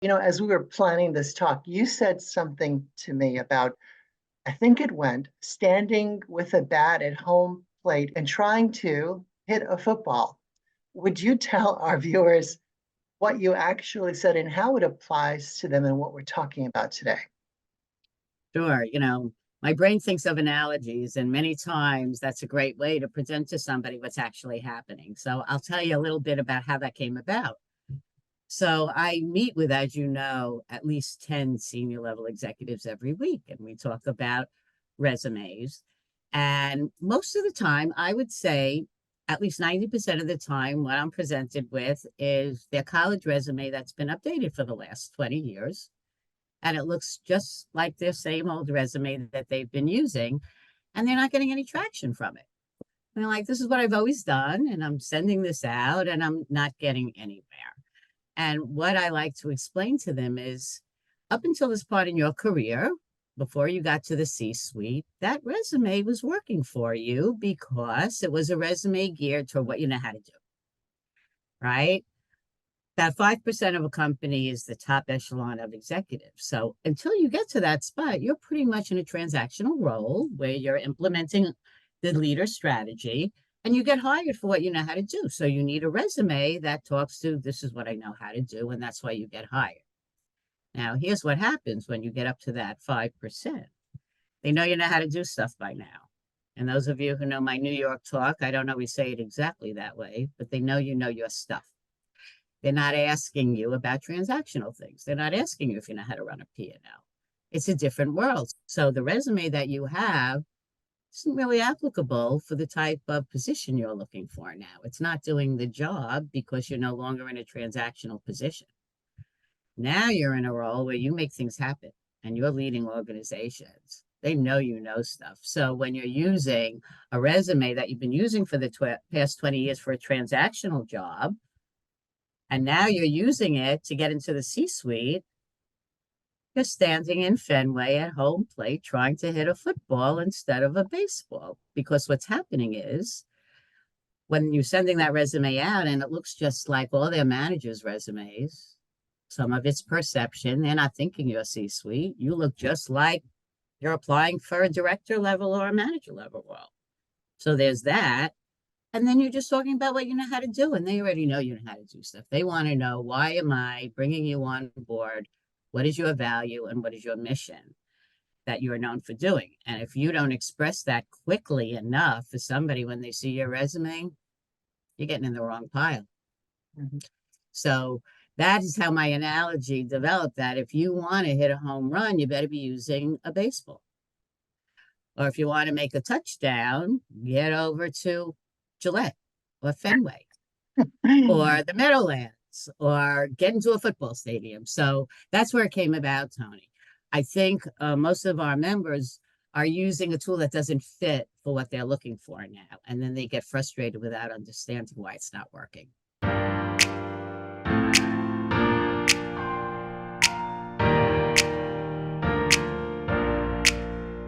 As we were planning this talk, you said something to me about, I think it went, standing with a bat at home plate and trying to hit a football. Would you tell our viewers what you actually said and how it applies to them and what we're talking about today? Sure. My brain thinks of analogies, and many times that's a great way to present to somebody what's actually happening. So I'll tell you a little bit about how that came about. So I meet with, as you know, at least 10 senior level executives every week, and we talk about resumes. And most of the time, I would say at least 90% of the time, what I'm presented with is their college resume that's been updated for the last 20 years. And it looks just like their same old resume that they've been using, and they're not getting any traction from it. And they're like, this is what I've always done, and I'm sending this out, and I'm not getting anywhere. And what I like to explain to them is up until this part in your career, before you got to the C-suite, that resume was working for you because it was a resume geared toward what you know how to do, right? That 5% of a company is the top echelon of executives. So until you get to that spot, you're pretty much in a transactional role where you're implementing the leader strategy and you get hired for what you know how to do. So you need a resume that talks to this is what I know how to do, and that's why you get hired. Now, here's what happens when you get up to that 5%. They know you know how to do stuff by now. And those of you who know my New York talk, I don't always say it exactly that way, but they know you know your stuff. They're not asking you about transactional things. They're not asking you if you know how to run a P&L. It's a different world. So the resume that you have isn't really applicable for the type of position you're looking for now. It's not doing the job because you're no longer in a transactional position. Now you're in a role where you make things happen and you're leading organizations. They know you know stuff. So when you're using a resume that you've been using for the past 20 years for a transactional job, and now you're using it to get into the C-suite, you're standing in Fenway at home plate trying to hit a football instead of a baseball. Because what's happening is when you're sending that resume out and it looks just like all their managers' resumes, some of it's perception. They're not thinking you're C-suite. You look just like you're applying for a director level or a manager level role. So there's that. And then you're just talking about what you know how to do, and they already know you know how to do stuff. They want to know, why am I bringing you on board? What is your value and what is your mission that you are known for doing? And if you don't express that quickly enough for somebody when they see your resume, you're getting in the wrong pile. Mm-hmm. So that is how my analogy developed, that if you want to hit a home run, you better be using a baseball. Or if you want to make a touchdown, get over to Gillette or Fenway or the Meadowlands or get into a football stadium. So that's where it came about, Tony. I think most of our members are using a tool that doesn't fit for what they're looking for now. And then they get frustrated without understanding why it's not working.